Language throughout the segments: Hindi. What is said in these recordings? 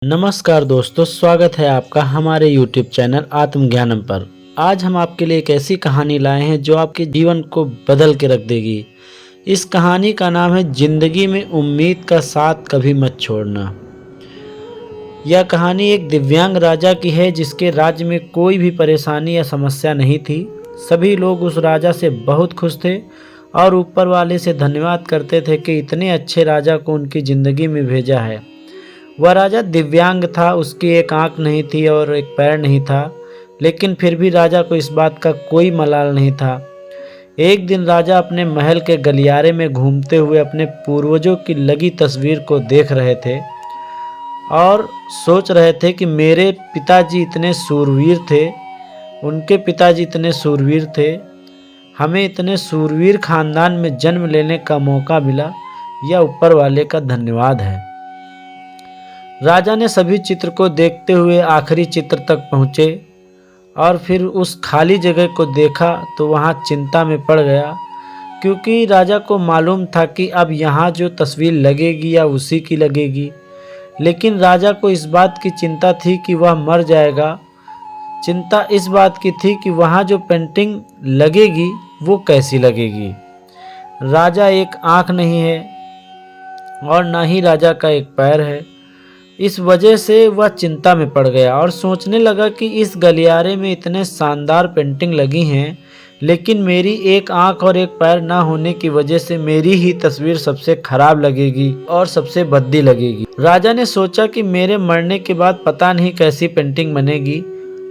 नमस्कार दोस्तों, स्वागत है आपका हमारे YouTube चैनल आत्मज्ञानम पर। आज हम आपके लिए एक ऐसी कहानी लाए हैं जो आपके जीवन को बदल के रख देगी। इस कहानी का नाम है जिंदगी में उम्मीद का साथ कभी मत छोड़ना। यह कहानी एक दिव्यांग राजा की है जिसके राज्य में कोई भी परेशानी या समस्या नहीं थी। सभी लोग उस राजा से बहुत खुश थे और ऊपर वाले से धन्यवाद करते थे कि इतने अच्छे राजा को उनकी ज़िंदगी में भेजा है। वह राजा दिव्यांग था, उसकी एक आंख नहीं थी और एक पैर नहीं था, लेकिन फिर भी राजा को इस बात का कोई मलाल नहीं था। एक दिन राजा अपने महल के गलियारे में घूमते हुए अपने पूर्वजों की लगी तस्वीर को देख रहे थे और सोच रहे थे कि मेरे पिताजी इतने सूरवीर थे, उनके पिताजी इतने सूरवीर थे, हमें इतने सूरवीर खानदान में जन्म लेने का मौका मिला, यह ऊपर वाले का धन्यवाद है। राजा ने सभी चित्र को देखते हुए आखिरी चित्र तक पहुँचे और फिर उस खाली जगह को देखा तो वहाँ चिंता में पड़ गया, क्योंकि राजा को मालूम था कि अब यहाँ जो तस्वीर लगेगी या उसी की लगेगी। लेकिन राजा को इस बात की चिंता थी कि वह मर जाएगा। चिंता इस बात की थी कि वहाँ जो पेंटिंग लगेगी वो कैसी लगेगी। राजा एक आँख नहीं है और ना ही राजा का एक पैर है। इस वजह से वह चिंता में पड़ गया और सोचने लगा कि इस गलियारे में इतने शानदार पेंटिंग लगी हैं, लेकिन मेरी एक आंख और एक पैर ना होने की वजह से मेरी ही तस्वीर सबसे खराब लगेगी और सबसे भद्दी लगेगी। राजा ने सोचा कि मेरे मरने के बाद पता नहीं कैसी पेंटिंग बनेगी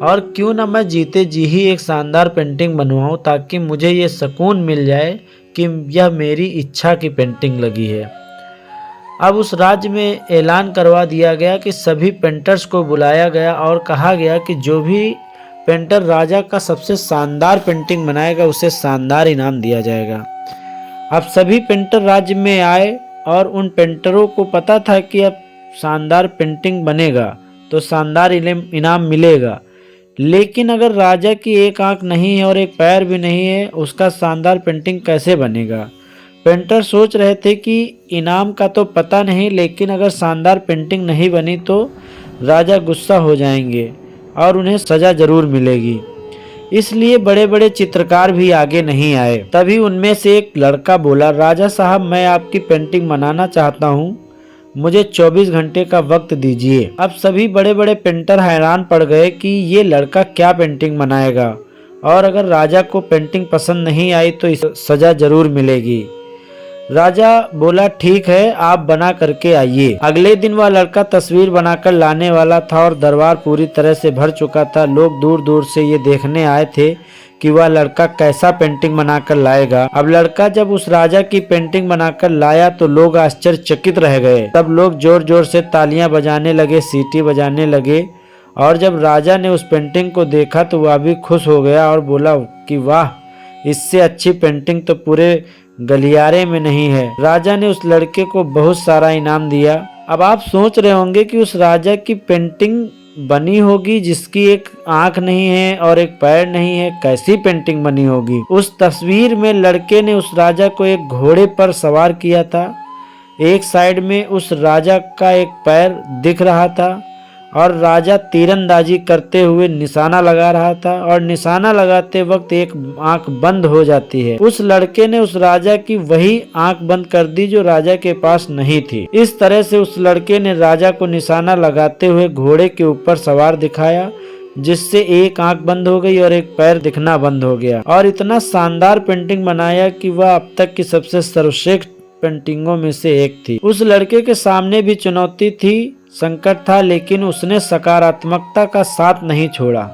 और क्यों ना मैं जीते जी ही एक शानदार पेंटिंग बनवाऊं, ताकि मुझे ये सुकून मिल जाए कि यह मेरी इच्छा की पेंटिंग लगी है। अब उस राज्य में ऐलान करवा दिया गया कि सभी पेंटर्स को बुलाया गया और कहा गया कि जो भी पेंटर राजा का सबसे शानदार पेंटिंग बनाएगा उसे शानदार इनाम दिया जाएगा। अब सभी पेंटर राज्य में आए और उन पेंटरों को पता था कि अब शानदार पेंटिंग बनेगा तो शानदार इनाम मिलेगा, लेकिन अगर राजा की एक आंख नहीं है और एक पैर भी नहीं है, उसका शानदार पेंटिंग कैसे बनेगा। पेंटर सोच रहे थे कि इनाम का तो पता नहीं, लेकिन अगर शानदार पेंटिंग नहीं बनी तो राजा गुस्सा हो जाएंगे और उन्हें सज़ा ज़रूर मिलेगी। इसलिए बड़े बड़े चित्रकार भी आगे नहीं आए। तभी उनमें से एक लड़का बोला, राजा साहब, मैं आपकी पेंटिंग बनाना चाहता हूँ, मुझे 24 घंटे का वक्त दीजिए। अब सभी बड़े बड़े पेंटर हैरान पड़ गए कि ये लड़का क्या पेंटिंग बनाएगा और अगर राजा को पेंटिंग पसंद नहीं आई तो इसे सज़ा ज़रूर मिलेगी। राजा बोला, ठीक है, आप बना करके आइए। अगले दिन वह लड़का तस्वीर बनाकर लाने वाला था और दरबार पूरी तरह से भर चुका था। लोग दूर दूर से ये देखने आए थे कि वह लड़का कैसा पेंटिंग बनाकर लाएगा। अब लड़का जब उस राजा की पेंटिंग बनाकर लाया तो लोग आश्चर्यचकित रह गए। सब लोग जोर जोर से तालियां बजाने लगे, सीटी बजाने लगे और जब राजा ने उस पेंटिंग को देखा तो वह भी खुश हो गया और बोला कि वाह, इससे अच्छी पेंटिंग तो पूरे गलियारे में नहीं है। राजा ने उस लड़के को बहुत सारा इनाम दिया। अब आप सोच रहे होंगे कि उस राजा की पेंटिंग बनी होगी जिसकी एक आंख नहीं है और एक पैर नहीं है, कैसी पेंटिंग बनी होगी। उस तस्वीर में लड़के ने उस राजा को एक घोड़े पर सवार किया था। एक साइड में उस राजा का एक पैर दिख रहा था और राजा तीरंदाजी करते हुए निशाना लगा रहा था और निशाना लगाते वक्त एक आंख बंद हो जाती है। उस लड़के ने उस राजा की वही आंख बंद कर दी जो राजा के पास नहीं थी। इस तरह से उस लड़के ने राजा को निशाना लगाते हुए घोड़े के ऊपर सवार दिखाया, जिससे एक आंख बंद हो गई और एक पैर दिखना बंद हो गया और इतना शानदार पेंटिंग बनाया कि वह अब तक की सबसे सर्वश्रेष्ठ पेंटिंगों में से एक थी। उस लड़के के सामने भी चुनौती थी, संकट था, लेकिन उसने सकारात्मकता का साथ नहीं छोड़ा।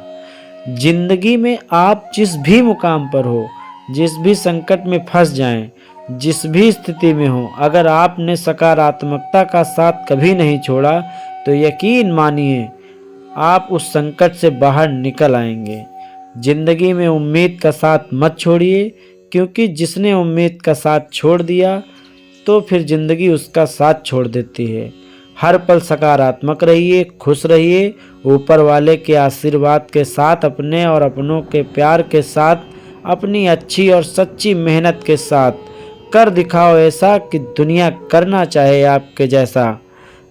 जिंदगी में आप जिस भी मुकाम पर हो, जिस भी संकट में फंस जाएं, जिस भी स्थिति में हो, अगर आपने सकारात्मकता का साथ कभी नहीं छोड़ा तो यकीन मानिए आप उस संकट से बाहर निकल आएंगे। जिंदगी में उम्मीद का साथ मत छोड़िए, क्योंकि जिसने उम्मीद का साथ छोड़ दिया तो फिर जिंदगी उसका साथ छोड़ देती है। हर पल सकारात्मक रहिए, खुश रहिए, ऊपर वाले के आशीर्वाद के साथ, अपने और अपनों के प्यार के साथ, अपनी अच्छी और सच्ची मेहनत के साथ कर दिखाओ ऐसा कि दुनिया करना चाहे आपके जैसा।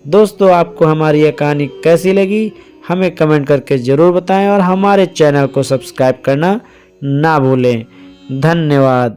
दोस्तों, आपको हमारी यह कहानी कैसी लगी हमें कमेंट करके ज़रूर बताएं और हमारे चैनल को सब्सक्राइब करना ना भूलें। धन्यवाद।